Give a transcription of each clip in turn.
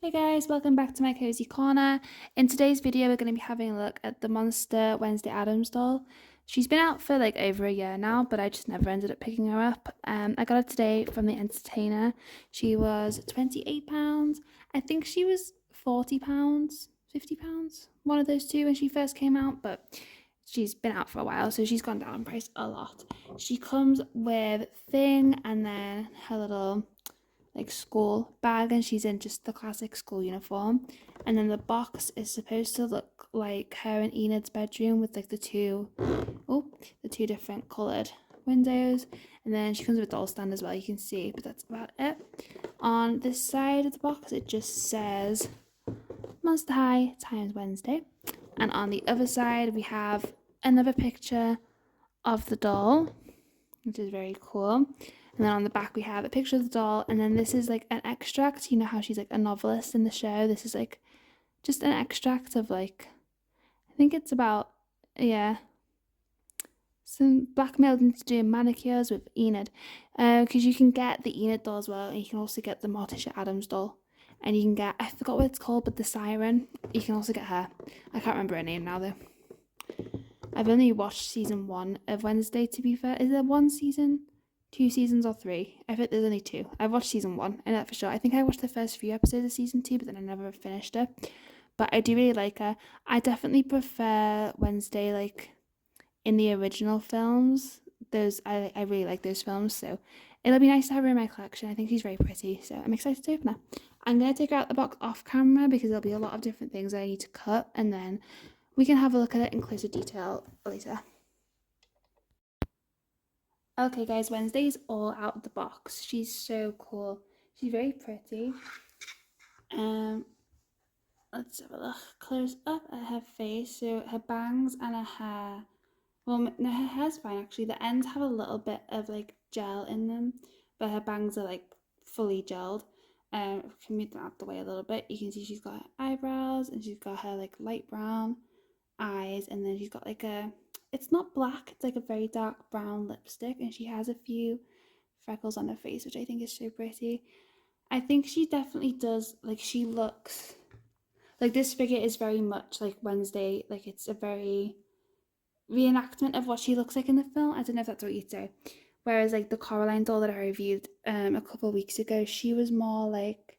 Hey guys, welcome back to my cozy corner. In today's video, we're going to be having a look at the monster Wednesday Addams doll. She's been out for like over a year now, but I just never ended up picking her up. I got her today from the Entertainer. She was £28. I think she was £40, £50, one of those two when she first came out, but she's been out for a while, so she's gone down in price a lot. She comes with Thing and then her little like school bag, and she's in just the classic school uniform, and then the box is supposed to look like her and Enid's bedroom with like the two different coloured windows, and then she comes with a doll stand as well, you can see, but that's about it. On this side of the box it just says Monster High times Wednesday, and on the other side we have another picture of the doll, which is very cool. And then on the back we have a picture of the doll, and then this is like an extract. You know how she's like a novelist in the show? This is like just an extract of like, I think it's about, yeah, some blackmailed into doing manicures with Enid. Because you can get the Enid doll as well, and you can also get the Morticia Addams doll. And you can get, I forgot what it's called, but the Siren. You can also get her. I can't remember her name now though. I've only watched season 1 of Wednesday, to be fair. Is there one season? 2 seasons or 3? I think there's only 2. I've watched season 1, I know that for sure. I think I watched the first few episodes of season 2, but then I never finished it. But I do really like her. I definitely prefer Wednesday, like, in the original films. Those I really like those films, so it'll be nice to have her in my collection. I think she's very pretty, so I'm excited to open her. I'm going to take her out the box off camera because there'll be a lot of different things I need to cut, and then we can have a look at it in closer detail later. Okay guys, Wednesday's all out of the box. She's so cool. She's very pretty. Um, let's have a look close up at her face. So her bangs and her hair. Well, no, her hair's fine actually. The ends have a little bit of like gel in them, but her bangs are like fully gelled. If we can move them out the way a little bit, you can see she's got her eyebrows and she's got her like light brown eyes, and then she's got like a, it's not black, it's like a very dark brown lipstick, and she has a few freckles on her face, which I think is so pretty. I think she definitely does, like, she looks like this figure is very much like Wednesday, like it's a very reenactment of what she looks like in the film. I don't know if that's what you'd say. Whereas like the Coraline doll that I reviewed a couple of weeks ago, she was more like,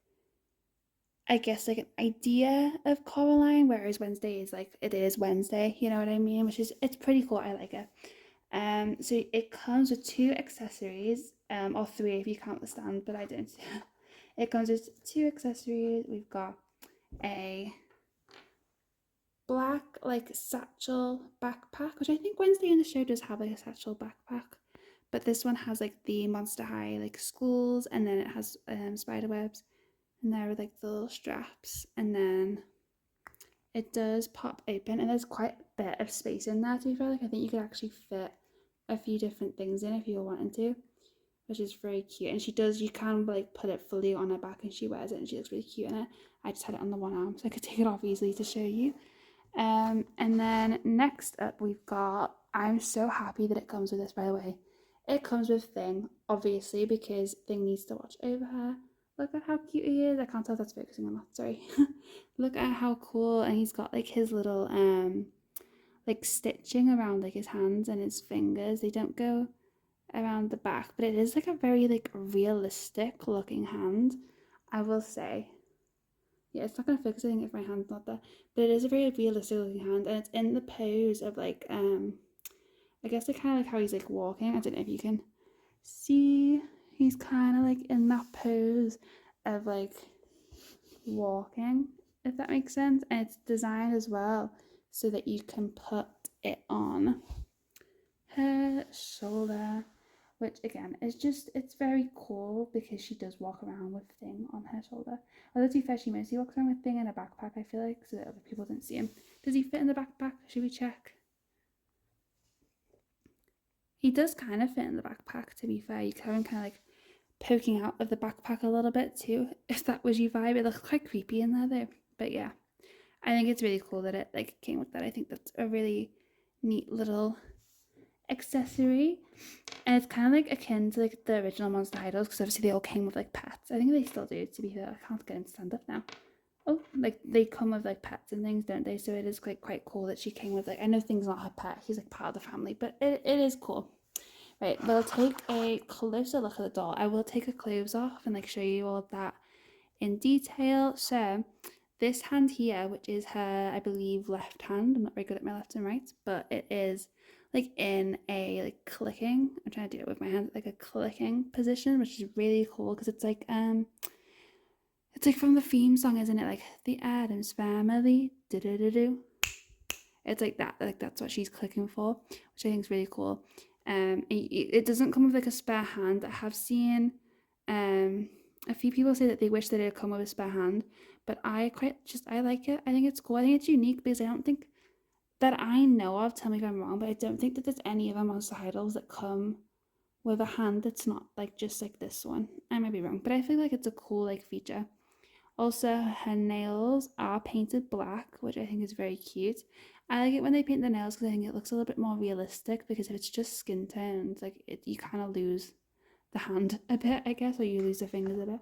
I guess, like an idea of Coraline, whereas Wednesday is like, it is Wednesday, you know what I mean? Which is, it's pretty cool. I like it. So it comes with 2 accessories, or 3 if you count the stand, but I don't. It comes with 2 accessories. We've got a black like satchel backpack, which I think Wednesday in the show does have like a satchel backpack, but this one has like the Monster High like schools, and then it has spider webs, and there are like the little straps, and then it does pop open, and there's quite a bit of space in there, to be fair. Like, I think you could actually fit a few different things in if you were wanting to, which is very cute. And she does, you can like put it fully on her back and she wears it and she looks really cute in it. I just had it on the one arm so I could take it off easily to show you. And then next up we've got, I'm so happy that it comes with this, by the way. It comes with Thing, obviously, because Thing needs to watch over her. Look at how cute he is. I can't tell if that's focusing or not, sorry. Look at how cool, and he's got like his little like stitching around like his hands and his fingers. They don't go around the back, but it is like a very like realistic looking hand, I will say. Yeah, it's not gonna focus, I think, if my hand's not there, but it is a very realistic looking hand, and it's in the pose of like I guess like kind of like how he's like walking. I don't know if you can see, he's kind of like in that pose of like walking, if that makes sense. And it's designed as well so that you can put it on her shoulder, which again is just, it's very cool because she does walk around with Thing on her shoulder. Although to be fair, she mostly walks around with Thing in a backpack, I feel like, so that other people don't see him. Does he fit in the backpack? Should we check? He does kind of fit in the backpack, to be fair. You can kind of like poking out of the backpack a little bit too, if that was your vibe. It looks quite creepy in there though, but yeah, I think it's really cool that it like came with that. I think that's a really neat little accessory, and it's kind of like akin to like the original Monster High dolls, because obviously they all came with like pets. I think they still do, to be fair. I can't get him to stand up now. Oh, like they come with like pets and things, don't they? So it is quite cool that she came with like, I know Thing's not her pet, he's like part of the family, but it is cool. Right, we'll take a closer look at the doll. I will take her clothes off and like show you all of that in detail. So this hand here, which is her, I believe, left hand. I'm not very good at my left and right, but it is like in a like clicking. I'm trying to do it with my hand, like a clicking position, which is really cool because it's like from the theme song, isn't it? Like the Addams family, do do do do. It's like that, like that's what she's clicking for, which I think is really cool. It doesn't come with like a spare hand. I have seen a few people say that they wish that it had come with a spare hand, but I like it. I think it's cool. I think it's unique because I don't think that I know of, tell me if I'm wrong, but I don't think that there's any of our Monster Idols that come with a hand that's not like just like this one. I might be wrong, but I feel like it's a cool like feature. Also, her nails are painted black, which I think is very cute. I like it when they paint the nails because I think it looks a little bit more realistic, because if it's just skin toned, like you kind of lose the hand a bit, I guess, or you lose the fingers a bit.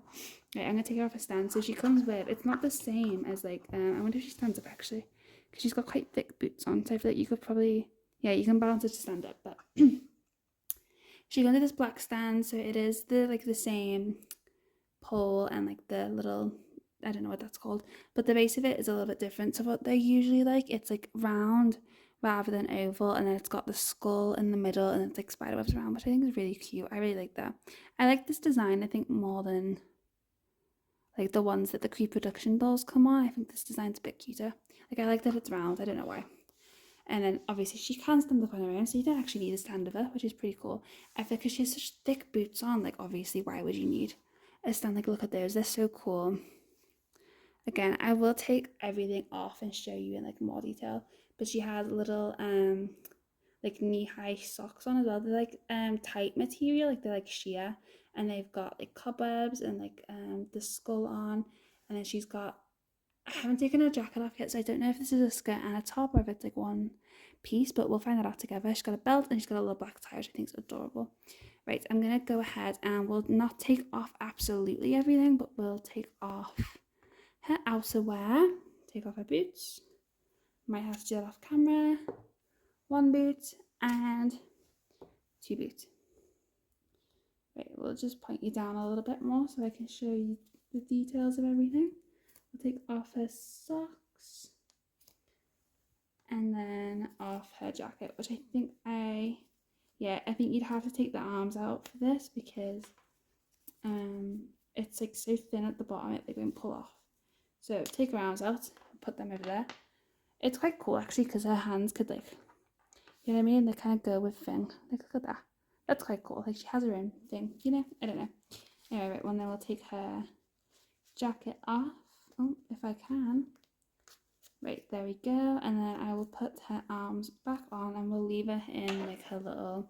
Right, I'm gonna take her off a stand. So she comes with, it's not the same as like, I wonder if she stands up actually, because she's got quite thick boots on, so I feel like you could probably, yeah, you can balance it to stand up, but she got this black stand, so it is the same pole and like the little, I don't know what that's called, but the base of it is a little bit different to what they're usually like. It's like round rather than oval, and then it's got the skull in the middle, and it's like spiderwebs around, which I think is really cute. I really like that. I like this design, I think, more than like the ones that the pre-production dolls come on. I think this design's a bit cuter. Like I like that it's round, I don't know why. And then obviously she can stand up on her own, so you don't actually need a stand of her, which is pretty cool. I feel because she has such thick boots on, like obviously why would you need a stand? Like look at those, they're so cool. Again, I will take everything off and show you in like more detail, but she has little like knee-high socks on as well. They're like tight material, like they're like sheer, and they've got like cobwebs and like the skull on, and then she's got, I haven't taken her jacket off yet, so I don't know if this is a skirt and a top or if it's like one piece, but we'll find that out together. She's got a belt and she's got a little black tie, which I think is adorable. Right, I'm gonna go ahead and we'll not take off absolutely everything, but we'll take off her outerwear, take off her boots. Might have to do that off camera. One boot and two boots. Right, we'll just point you down a little bit more so I can show you the details of everything. We'll take off her socks and then off her jacket, which I think I think you'd have to take the arms out for this because it's like so thin at the bottom they won't pull off. So take her arms out, put them over there. It's quite cool actually because her hands could like, you know what I mean? They kind of go with thing. Like look at that. That's quite cool. Like she has her own thing, you know? I don't know. Anyway, right, well then we'll take her jacket off. Oh, if I can. Right, there we go. And then I will put her arms back on and we'll leave her in like her little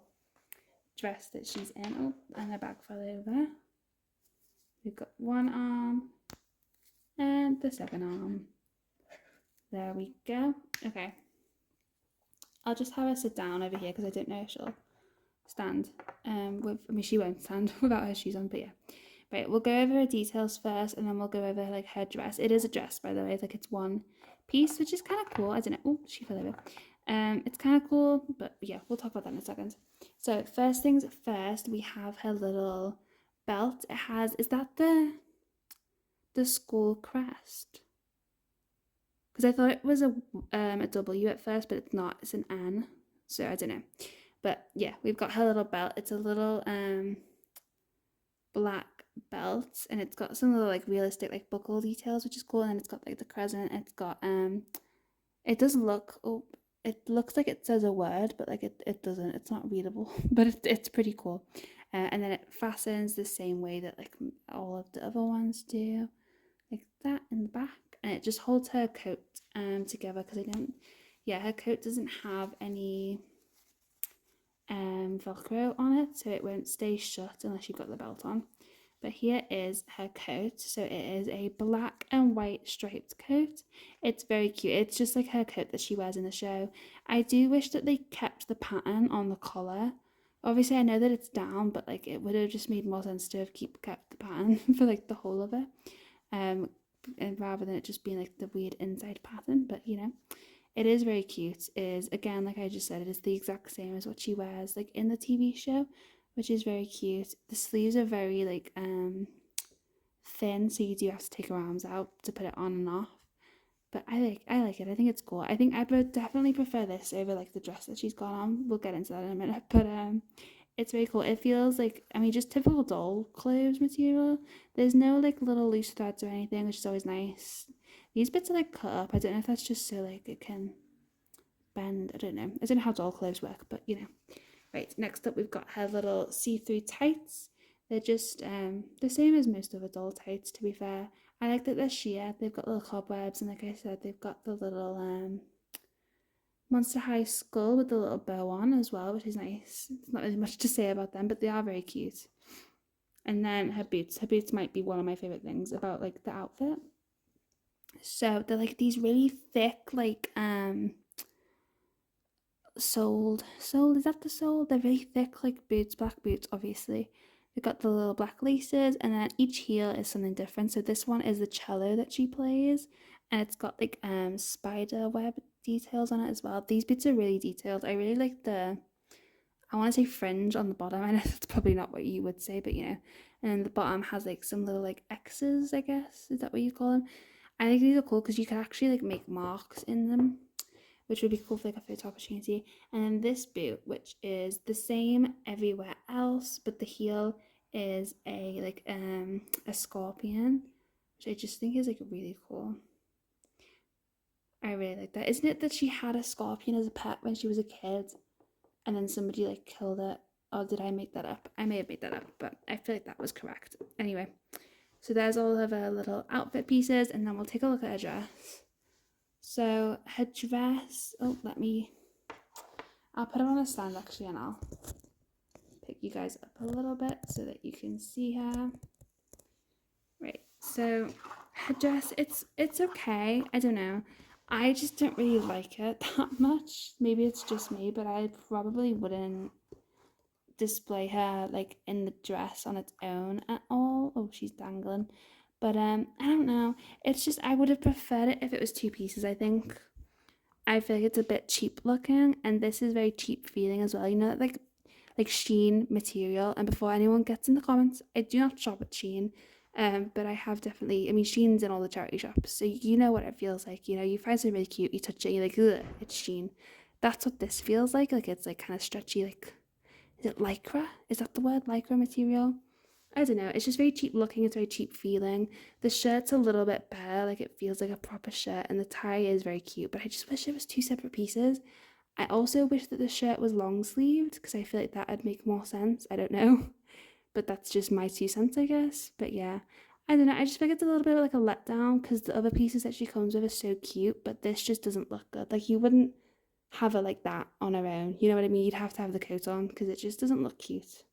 dress that she's in. Oh, and her bag fell over. We've got one arm and the second arm. There we go. Okay. I'll just have her sit down over here because I don't know if she'll stand. She won't stand without her shoes on, but yeah. Right, we'll go over her details first and then we'll go over like her dress. It is a dress, by the way, like it's one piece, which is kind of cool. I don't know. Oh, she fell over. It's kind of cool, but yeah, we'll talk about that in a second. So first things first, we have her little belt. It has, is that the school crest? Because I thought it was a W at first, but it's not. It's an N. So I don't know. But yeah, we've got her little belt. It's a little black belt, and it's got some little like realistic like buckle details, which is cool. And then it's got like the crescent. It's got it does look, oh, it looks like it says a word, but like it doesn't. It's not readable, but it's pretty cool. And then it fastens the same way that like all of the other ones do, like that in the back. And it just holds her coat together because her coat doesn't have any velcro on it, so it won't stay shut unless you've got the belt on. But here is her coat. So it is a black and white striped coat. It's very cute. It's just like her coat that she wears in the show. I do wish that they kept the pattern on the collar. Obviously I know that it's down, but like it would have just made more sense to have kept the pattern for like the whole of it. and rather than it just being like the weird inside pattern. But you know, it is very cute. It is, again, like I just said, it is the exact same as what she wears like in the TV show, which is very cute. The sleeves are very like thin, so you do have to take her arms out to put it on and off. But I like it. I think it's cool. I think I would definitely prefer this over like the dress that she's got on. We'll get into that in a minute. But it's very cool. It feels like, I mean, just typical doll clothes material. There's no like little loose threads or anything, which is always nice. These bits are like cut up. I don't know if that's just so like it can bend. I don't know. I don't know how doll clothes work, but you know. Right, next up we've got her little see-through tights. They're just the same as most of the doll tights, to be fair. I like that they're sheer. They've got little cobwebs, and like I said, they've got the little Monster High skull with the little bow on as well, which is nice. There's not really much to say about them, but they are very cute. And then her boots. Her boots might be one of my favourite things about like the outfit. So they're like these really thick, like soled, is that the sole? They're really thick, like boots, black boots, obviously. They've got the little black laces, and then each heel is something different. So this one is the cello that she plays, and it's got like spider web details on it as well. These boots are really detailed. I really like the, I want to say fringe on the bottom. I know that's probably not what you would say, but you know. And the bottom has like some little like X's, I guess. Is that what you call them? I think these are cool because you can actually like make marks in them, which would be cool for like a photo opportunity. And then this boot, which is the same everywhere else, but the heel is a like a scorpion, which I just think is like really cool. I really like that. Isn't it that she had a scorpion as a pet when she was a kid, and then somebody like killed it? Or did I make that up? I may have made that up, but I feel like that was correct. Anyway, so there's all of her little outfit pieces, and then we'll take a look at her dress. So her dress, I'll put her on a stand actually, and I'll pick you guys up a little bit so that you can see her. Right, so her dress, it's okay. I don't know. I just don't really like it that much. Maybe it's just me, but I probably wouldn't display her like in the dress on its own at all. Oh, she's dangling. But I don't know. It's just I would have preferred it if it was two pieces, I think. I feel like it's a bit cheap looking, and this is very cheap feeling as well. You know, like Shein material. And before anyone gets in the comments, I do not shop at Shein, but I have definitely. I mean, Shein's in all the charity shops, so you know what it feels like. You know, you find something really cute, you touch it, and you're like, ugh, it's Shein. That's what this feels like. Like it's like kind of stretchy. Like, is it lycra? Is that the word, lycra material? I don't know. It's just very cheap looking. It's very cheap feeling. The shirt's a little bit better. Like it feels like a proper shirt, and the tie is very cute. But I just wish it was two separate pieces. I also wish that the shirt was long sleeved because I feel like that would make more sense. I don't know, but that's just my 2 cents, I guess. But yeah, I don't know. I just feel like it's a little bit like a letdown because the other pieces that she comes with are so cute, but this just doesn't look good. Like you wouldn't have her like that on her own. You know what I mean? You'd have to have the coat on because it just doesn't look cute.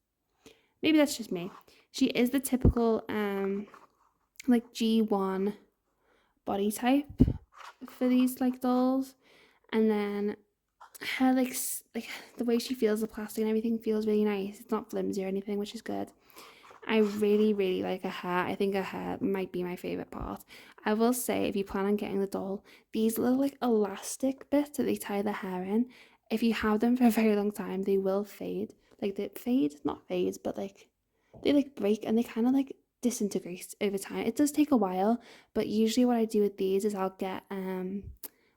Maybe that's just me. She is the typical like G1 body type for these like dolls, and then her like the way she feels the plastic and everything feels really nice. It's not flimsy or anything, which is good. I really like her hair. I think her hair might be my favorite part. I will say, if you plan on getting the doll, these little like elastic bits that they tie the hair in, if you have them for a very long time, they will fade. Like they fade, not fades, but like they like break and they kind of like disintegrate over time. It does take a while, but usually what I do with these is I'll get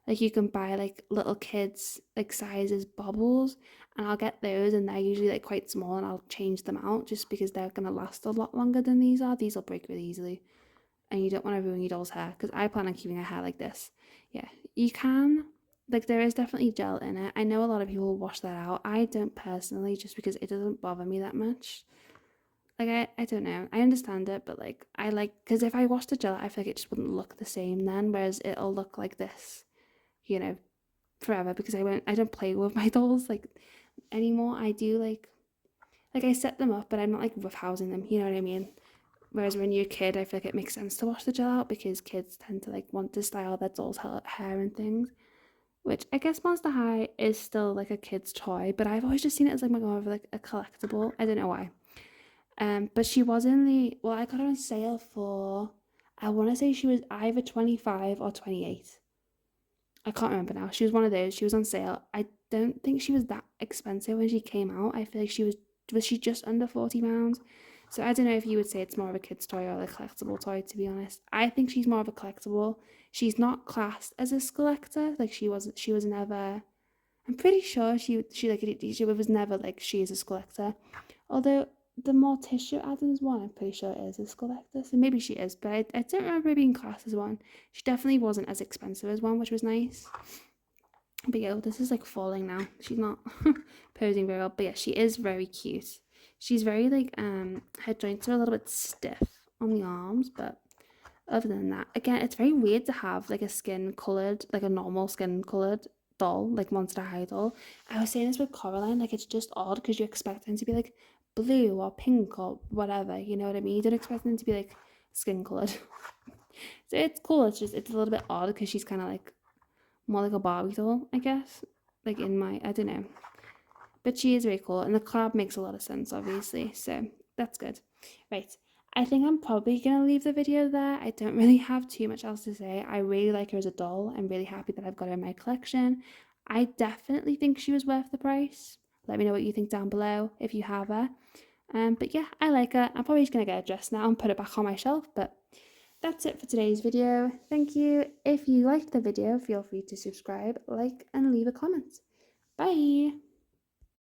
like you can buy like little kids like sizes bobbles, and I'll get those, and they're usually like quite small, and I'll change them out just because they're gonna last a lot longer than these are. These will break really easily, and you don't want to ruin your doll's hair because I plan on keeping her hair like this. Yeah, you can. Like there is definitely gel in it. I know a lot of people wash that out. I don't personally, just because it doesn't bother me that much. Like I don't know. I understand it, but like I like, because if I washed the gel, I feel like it just wouldn't look the same then, whereas it'll look like this, you know, forever, because I don't play with my dolls like anymore. I do like I set them up, but I'm not like roughhousing them, you know what I mean? Whereas when you're a kid, I feel like it makes sense to wash the gel out because kids tend to like want to style their dolls' hair and things. Which I guess Monster High is still like a kid's toy, but I've always just seen it as like more of like a collectible. I don't know why. But she was in the, well, I got her on sale for, I want to say she was either 25 or 28. I can't remember now. She was one of those. She was on sale. I don't think she was that expensive when she came out. I feel like was she just under £40? So I don't know if you would say it's more of a kid's toy or a collectible toy, to be honest. I think she's more of a collectible. She's not classed as a collector. Like she was never, I'm pretty sure she was never like she is a collector. Although the Morticia Addams one, I'm pretty sure is a collector. So maybe she is, but I don't remember her being classed as one. She definitely wasn't as expensive as one, which was nice. But yeah, this is like falling now. She's not posing very well. But yeah, she is very cute. She's very like her joints are a little bit stiff on the arms, but other than that, again, it's very weird to have like a skin coloured, like a normal skin coloured doll, like Monster High doll. I was saying this with Coraline, like it's just odd because you expect them to be like blue or pink or whatever, you know what I mean? You don't expect them to be like skin coloured. So it's cool. It's a little bit odd because she's kind of like more like a Barbie doll, I guess. Like I don't know. But she is very cool, and the collab makes a lot of sense, obviously. So that's good. Right. I think I'm probably going to leave the video there. I don't really have too much else to say. I really like her as a doll. I'm really happy that I've got her in my collection. I definitely think she was worth the price. Let me know what you think down below if you have her. But yeah, I like her. I'm probably just going to get her dressed now and put it back on my shelf. But that's it for today's video. Thank you. If you liked the video, feel free to subscribe, like, and leave a comment. Bye!